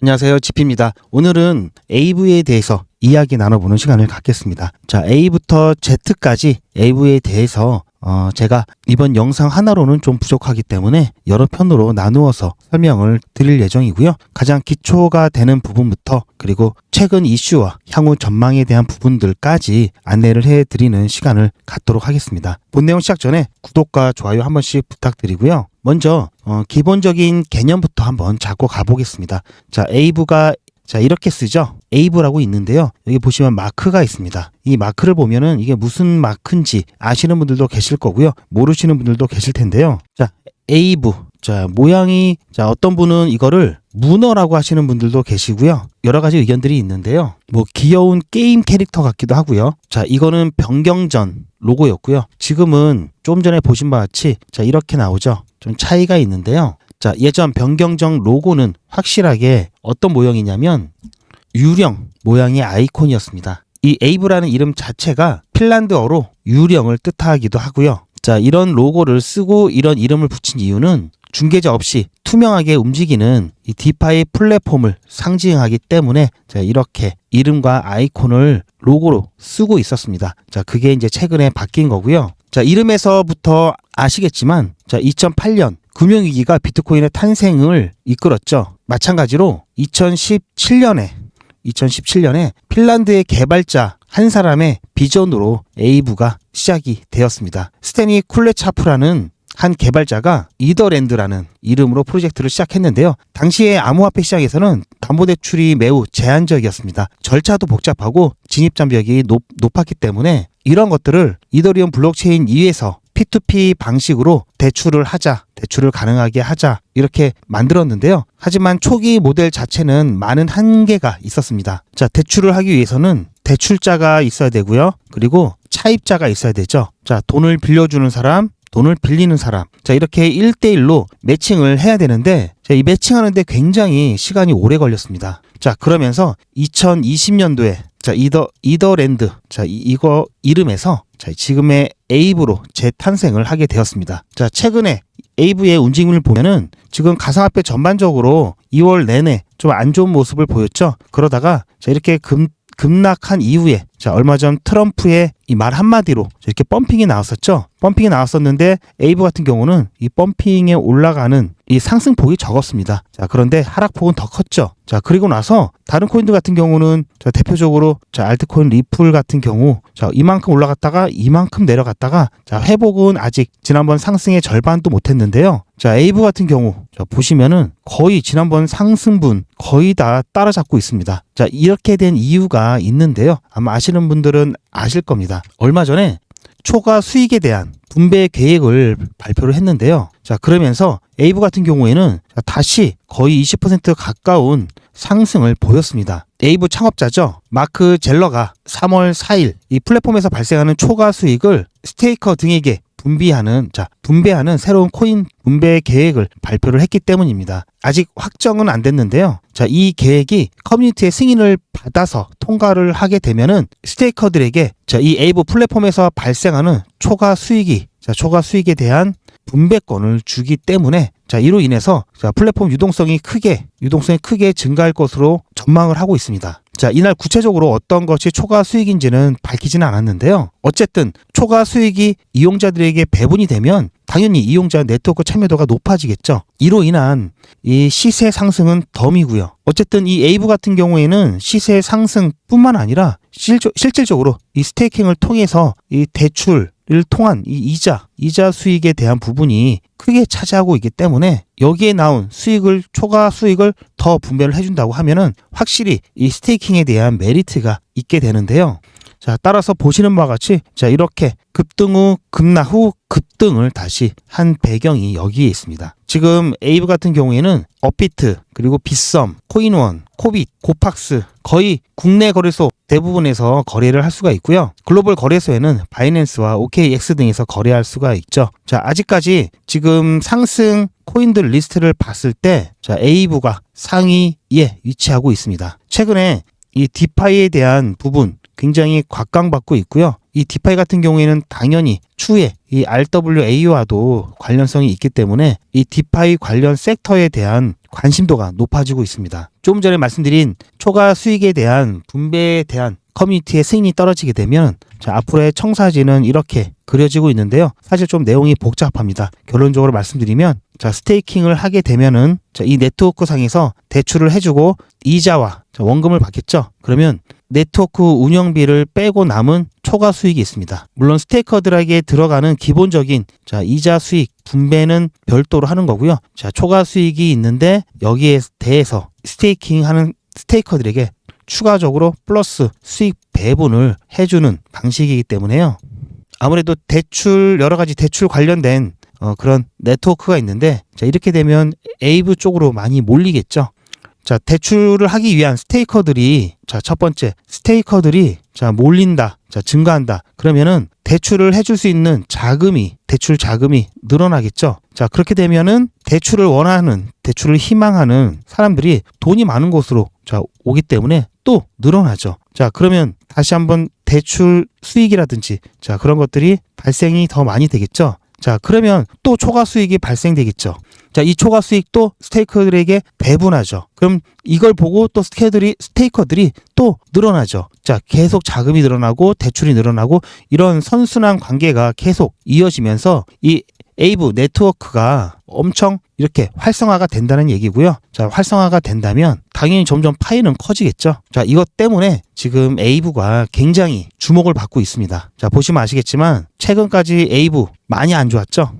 안녕하세요, 지피입니다. 오늘은 AV에 대해서 이야기 나눠보는 시간을 갖겠습니다. 자, A부터 Z까지 AV에 대해서 제가 이번 영상 하나로는 좀 부족하기 때문에 여러 편으로 나누어서 설명을 드릴 예정이고요. 가장 기초가 되는 부분부터 그리고 최근 이슈와 향후 전망에 대한 부분들까지 안내를 해드리는 시간을 갖도록 하겠습니다. 본 내용 시작 전에 구독과 좋아요 한 번씩 부탁드리고요. 먼저 기본적인 개념부터 한번 잡고 가보겠습니다. 자, AV가 이렇게 쓰죠. AV라고 있는데요. 여기 보시면 마크가 있습니다. 이 마크를 보면은 이게 무슨 마크인지 아시는 분들도 계실 거고요. 모르시는 분들도 계실 텐데요. 자, AV. 자, 모양이, 어떤 분은 이거를 문어라고 하시는 분들도 계시고요. 여러 가지 의견들이 있는데요. 뭐 귀여운 게임 캐릭터 같기도 하고요. 자, 이거는 변경전 로고였고요. 지금은 좀 전에 보신 바와 같이 이렇게 나오죠. 좀 차이가 있는데요. 자, 예전 변경정 로고는 확실하게 어떤 모형이냐면 유령 모양의 아이콘이었습니다. 이 AV라는 이름 자체가 핀란드어로 유령을 뜻하기도 하고요. 자, 이런 로고를 쓰고 이런 이름을 붙인 이유는 중개자 없이 투명하게 움직이는 이 디파이 플랫폼을 상징하기 때문에 이렇게 이름과 아이콘을 로고로 쓰고 있었습니다. 자, 그게 이제 최근에 바뀐 거고요. 자, 이름에서부터 아시겠지만 2008년 금융위기가 비트코인의 탄생을 이끌었죠. 마찬가지로 2017년에 핀란드의 개발자 한 사람의 비전으로 AV가 시작이 되었습니다. 스테니 쿨레차프라는 한 개발자가 이더랜드라는 이름으로 프로젝트를 시작했는데요. 당시에 암호화폐 시장에서는 담보대출이 매우 제한적이었습니다. 절차도 복잡하고 진입장벽이 높았기 때문에 이런 것들을 이더리움 블록체인 이외에서 P2P 방식으로 대출을 가능하게 하자 이렇게 만들었는데요. 하지만 초기 모델 자체는 많은 한계가 있었습니다. 자, 대출을 하기 위해서는 대출자가 있어야 되고요. 그리고 차입자가 있어야 되죠. 자, 돈을 빌려주는 사람, 돈을 빌리는 사람. 자, 이렇게 1대1로 매칭을 해야 되는데 이 매칭하는데 굉장히 시간이 오래 걸렸습니다. 자, 그러면서 2020년도에 이더랜드 이거 이름에서 지금의 AV로 재탄생을 하게 되었습니다. 자, 최근에 AV의 움직임을 보면은 지금 가상화폐 전반적으로 2월 내내 좀 안 좋은 모습을 보였죠. 그러다가 이렇게 급락한 이후에 얼마 전 트럼프의 이 말 한마디로 이렇게 펌핑이 나왔었죠. 펌핑이 나왔었는데 AV 같은 경우는 이 펌핑에 올라가는 이 상승폭이 적었습니다. 자, 그런데 하락폭은 더 컸죠. 자, 그리고 나서 다른 코인들 같은 경우는 대표적으로 알트코인 리플 같은 경우 이만큼 올라갔다가 이만큼 내려갔다가 회복은 아직 지난번 상승의 절반도 못했는데요. 자, AV 같은 경우 보시면은 거의 지난번 상승분 거의 다 따라잡고 있습니다. 자, 이렇게 된 이유가 있는데요. 아마 아시는 분들은 아실 겁니다. 얼마 전에 초과 수익에 대한 분배 계획을 발표를 했는데요. 자, 그러면서 AV 같은 경우에는 다시 거의 20% 가까운 상승을 보였습니다. AV 창업자죠. 마크 젤러가 3월 4일 이 플랫폼에서 발생하는 초과 수익을 스테이커 등에게 분배하는 새로운 코인 분배 계획을 발표를 했기 때문입니다. 아직 확정은 안 됐는데요. 자, 이 계획이 커뮤니티의 승인을 받아서 통과를 하게 되면은 스테이커들에게 이 AV 플랫폼에서 발생하는 초과 수익에 대한 분배권을 주기 때문에 이로 인해서 플랫폼 유동성이 크게 증가할 것으로 전망을 하고 있습니다. 자, 이날 구체적으로 어떤 것이 초과 수익인지는 밝히지는 않았는데요. 어쨌든 초과 수익이 이용자들에게 배분이 되면 당연히 이용자 네트워크 참여도가 높아지겠죠. 이로 인한 이 시세 상승은 덤이고요. 어쨌든 이 AV 같은 경우에는 시세 상승뿐만 아니라 실질적으로 이 스테이킹을 통해서 이 대출을 통한 이 이자 수익에 대한 부분이 크게 차지하고 있기 때문에 여기에 나온 초과 수익을 더 분배를 해준다고 하면은 확실히 이 스테이킹에 대한 메리트가 있게 되는데요. 자, 따라서 보시는 바와 같이 이렇게 급등 후 급락 후 급등을 다시 한 배경이 여기에 있습니다. 지금 AV 같은 경우에는 업비트, 그리고 빗썸, 코인원, 코빗, 고팍스 거의 국내 거래소 대부분에서 거래를 할 수가 있고요. 글로벌 거래소에는 바이낸스와 OKX 등에서 거래할 수가 있죠. 자, 아직까지 지금 상승 코인들 리스트를 봤을 때 AV가 상위에 위치하고 있습니다. 최근에 이 디파이에 대한 부분 굉장히 곽강받고 있고요. 이 디파이 같은 경우에는 당연히 추후에 이 RWA와도 관련성이 있기 때문에 이 디파이 관련 섹터에 대한 관심도가 높아지고 있습니다. 좀 전에 말씀드린 초과 수익에 대한 분배에 대한 커뮤니티의 승인이 떨어지게 되면 앞으로의 청사진은 이렇게 그려지고 있는데요. 사실 좀 내용이 복잡합니다. 결론적으로 말씀드리면 스테이킹을 하게 되면은 이 네트워크 상에서 대출을 해주고 이자와 원금을 받겠죠. 그러면 네트워크 운영비를 빼고 남은 초과 수익이 있습니다. 물론 스테이커들에게 들어가는 기본적인 이자 수익 분배는 별도로 하는 거고요. 초과 수익이 있는데 여기에 대해서 스테이킹하는 스테이커들에게 추가적으로 플러스 수익 배분을 해주는 방식이기 때문에요. 아무래도 여러 가지 대출 관련된 그런 네트워크가 있는데 이렇게 되면 에이브 쪽으로 많이 몰리겠죠. 대출을 하기 위한 스테이커들이 첫 번째 스테이커들이 몰린다, 증가한다. 그러면은 대출을 해줄 수 있는 대출 자금이 늘어나겠죠. 그렇게 되면은 대출을 희망하는 사람들이 돈이 많은 곳으로 오기 때문에 또 늘어나죠. 그러면 다시 한번 대출 수익이라든지 그런 것들이 발생이 더 많이 되겠죠. 그러면 또 초과 수익이 발생되겠죠. 이 초과 수익도 스테이커들에게 배분하죠. 그럼 이걸 보고 또 스테이커들이 또 늘어나죠. 계속 자금이 늘어나고 대출이 늘어나고 이런 선순환 관계가 계속 이어지면서 이 에이브 네트워크가 엄청 이렇게 활성화가 된다는 얘기고요. 활성화가 된다면 당연히 점점 파이는 커지겠죠. 이것 때문에 지금 에이브가 굉장히 주목을 받고 있습니다. 보시면 아시겠지만 최근까지 에이브 많이 안 좋았죠.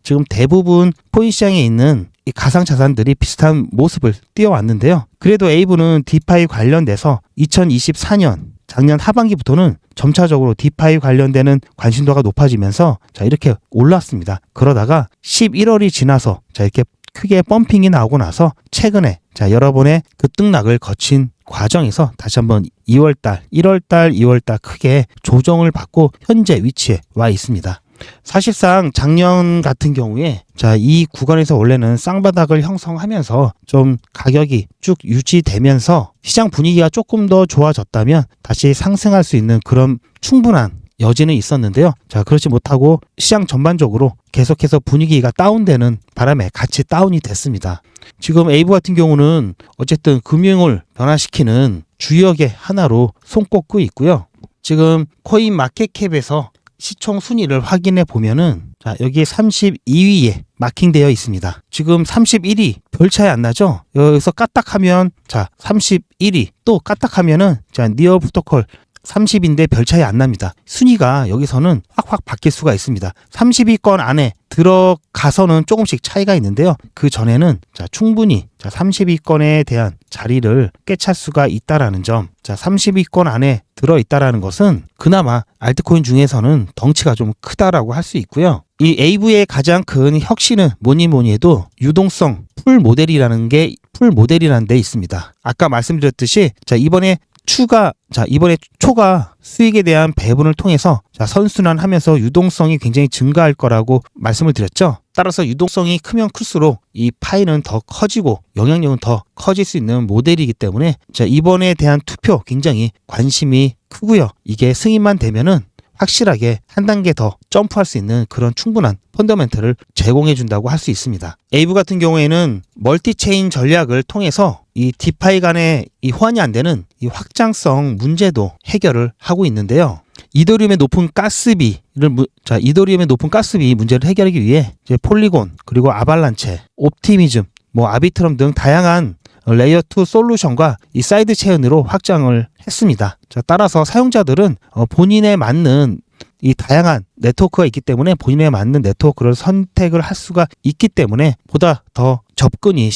지금 대부분 코인 시장에 있는 이 가상자산들이 비슷한 모습을 띄워왔는데요. 그래도 에이브는 디파이 관련돼서 2024년 작년 하반기부터는 점차적으로 디파이 관련되는 관심도가 높아지면서 이렇게 올랐습니다. 그러다가 11월이 지나서 이렇게 크게 펌핑이 나오고 나서 최근에 여러 번의 그 등락을 거친 과정에서 다시 한번 2월달, 1월달, 2월달 크게 조정을 받고 현재 위치에 와 있습니다. 사실상 작년 같은 경우에 이 구간에서 원래는 쌍바닥을 형성하면서 좀 가격이 쭉 유지되면서 시장 분위기가 조금 더 좋아졌다면 다시 상승할 수 있는 그런 충분한 여지는 있었는데요. 그렇지 못하고 시장 전반적으로 계속해서 분위기가 다운되는 바람에 같이 다운이 됐습니다. 지금 에이브 같은 경우는 어쨌든 금융을 변화시키는 주역의 하나로 손꼽고 있고요. 지금 코인 마켓캡에서 시총 순위를 확인해 보면은 여기 32위에 마킹되어 있습니다. 지금 31위 별 차이 안 나죠? 여기서 까딱하면 31위 또 까딱하면은 니어 프로토콜 30인데 별 차이 안 납니다. 순위가 여기서는 확 바뀔 수가 있습니다. 30위권 안에 들어가서는 조금씩 차이가 있는데요. 그 전에는 충분히 30위권에 대한 자리를 꿰찰 수가 있다라는 점. 30위권 안에 들어있다라는 것은 그나마 알트코인 중에서는 덩치가 좀 크다라고 할 수 있고요. 이 에이브의 가장 큰 혁신은 뭐니 해도 유동성 풀 모델이라는 데 있습니다. 아까 말씀드렸듯이 이번에 초과 수익에 대한 배분을 통해서 선순환하면서 유동성이 굉장히 증가할 거라고 말씀을 드렸죠. 따라서 유동성이 크면 클수록 이 파이는 더 커지고 영향력은 더 커질 수 있는 모델이기 때문에 이번에 대한 투표 굉장히 관심이 크고요. 이게 승인만 되면은 확실하게 한 단계 더 점프할 수 있는 그런 충분한 펀더멘털을 제공해 준다고 할 수 있습니다. 에이브 같은 경우에는 멀티체인 전략을 통해서 이 디파이 간의 이 호환이 안 되는 이 확장성 문제도 해결을 하고 있는데요. 이더리움의 높은 가스비 문제를 해결하기 위해 폴리곤 그리고 아발란체, 옵티미즘, 아비트럼 등 다양한 레이어 2 솔루션과 이 사이드 체인으로 확장을 했습니다. 따라서 사용자들은 본인에 맞는 이 다양한 네트워크가 있기 때문에 본인에 맞는 네트워크를 선택을 할 수가 있기 때문에 보다 더 접근이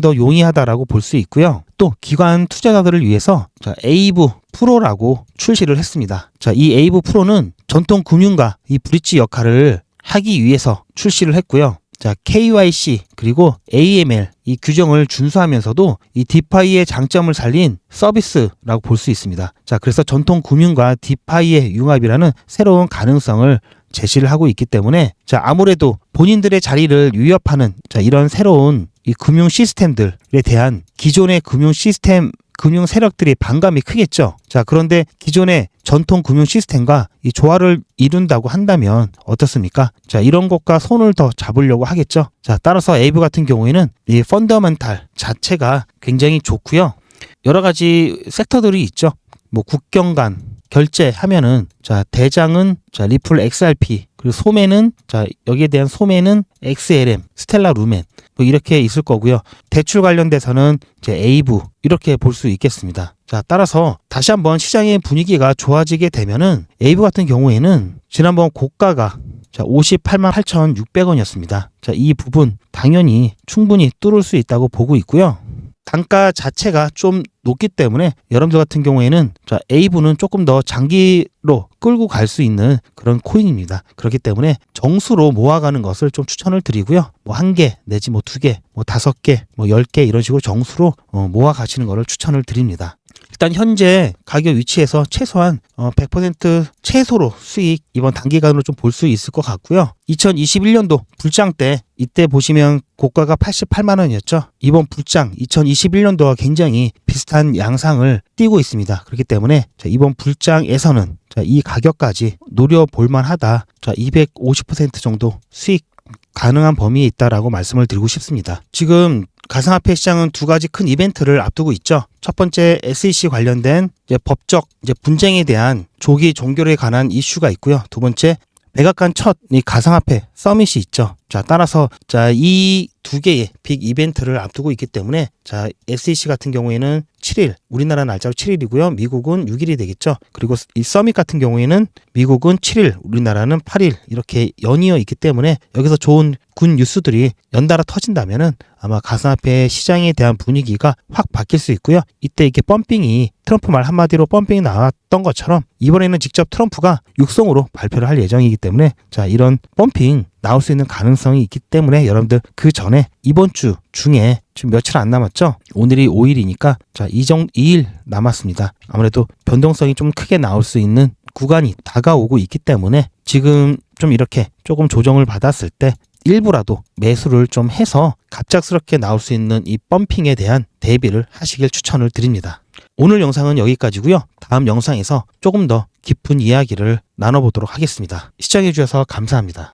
더 용이하다라고 볼 수 있고요. 또 기관 투자자들을 위해서 에이브 프로라고 출시를 했습니다. 이 에이브 프로는 전통 금융과 이 브릿지 역할을 하기 위해서 출시를 했고요. KYC 그리고 AML 이 규정을 준수하면서도 이 디파이의 장점을 살린 서비스라고 볼 수 있습니다. 그래서 전통 금융과 디파이의 융합이라는 새로운 가능성을 제시를 하고 있기 때문에 아무래도 본인들의 자리를 위협하는 이런 새로운 이 금융 시스템들에 대한 기존의 금융 세력들이 반감이 크겠죠. 그런데 기존의 전통 금융 시스템과 이 조화를 이룬다고 한다면 어떻습니까? 자, 이런 것과 손을 더 잡으려고 하겠죠. 자, 따라서 에이브 같은 경우에는 이 펀더멘탈 자체가 굉장히 좋고요. 여러 가지 섹터들이 있죠. 뭐 국경 간 결제하면은 자, 대장은 자, 리플 XRP, 그리고 소매는 자, 여기에 대한 소매는 XLM, 스텔라 루멘 뭐 이렇게 있을 거고요. 대출 관련돼서는 이제 에이브 이렇게 볼 수 있겠습니다. 자, 따라서 다시 한번 시장의 분위기가 좋아지게 되면은 에이브 같은 경우에는 지난번 고가가 자, 58만 8,600원이었습니다. 자, 이 부분 당연히 충분히 뚫을 수 있다고 보고 있고요. 단가 자체가 좀 높기 때문에 여러분들 같은 경우에는 자, 에이브는 조금 더 장기로 끌고 갈 수 있는 그런 코인입니다. 그렇기 때문에 정수로 모아가는 것을 좀 추천을 드리고요. 뭐 1개 내지 뭐 2개, 뭐 5개, 뭐 10개 이런 식으로 정수로 모아 가시는 것을 추천을 드립니다. 일단 현재 가격 위치에서 최소한 100% 최소로 수익 이번 단기간으로 좀 볼 수 있을 것 같고요. 2021년도 불장 때 이때 보시면 고가가 88만 원이었죠. 이번 불장 2021년도와 굉장히 비슷한 양상을 띠고 있습니다. 그렇기 때문에 자, 이번 불장에서는 자, 이 가격까지 노려볼 만하다. 자, 250% 정도 수익 가능한 범위에 있다라고 말씀을 드리고 싶습니다. 지금 가상화폐 시장은 두 가지 큰 이벤트를 앞두고 있죠. 첫 번째 SEC 관련된 이제 법적 이제 분쟁에 대한 조기 종결에 관한 이슈가 있고요. 두 번째 백악관 첫 이 가상화폐 서밋이 있죠. 자, 따라서 자, 이 두 개의 빅 이벤트를 앞두고 있기 때문에 자, SEC 같은 경우에는 7일, 우리나라 날짜로 7일이고요. 미국은 6일이 되겠죠. 그리고 이 서밋 같은 경우에는 미국은 7일, 우리나라는 8일 이렇게 연이어 있기 때문에 여기서 좋은 굿 뉴스들이 연달아 터진다면은 아마 가상화폐 시장에 대한 분위기가 확 바뀔 수 있고요. 이때 이렇게 펌핑이 트럼프 말 한마디로 펌핑이 나왔던 것처럼 이번에는 직접 트럼프가 육성으로 발표를 할 예정이기 때문에 자, 이런 펌핑 나올 수 있는 가능성이 있기 때문에 여러분들 그 전에 이번 주 중에 지금 며칠 안 남았죠? 오늘이 5일이니까 자, 2일 남았습니다. 아무래도 변동성이 좀 크게 나올 수 있는 구간이 다가오고 있기 때문에 지금 좀 이렇게 조금 조정을 받았을 때 일부라도 매수를 좀 해서 갑작스럽게 나올 수 있는 이 펌핑에 대한 대비를 하시길 추천을 드립니다. 오늘 영상은 여기까지고요. 다음 영상에서 조금 더 깊은 이야기를 나눠보도록 하겠습니다. 시청해주셔서 감사합니다.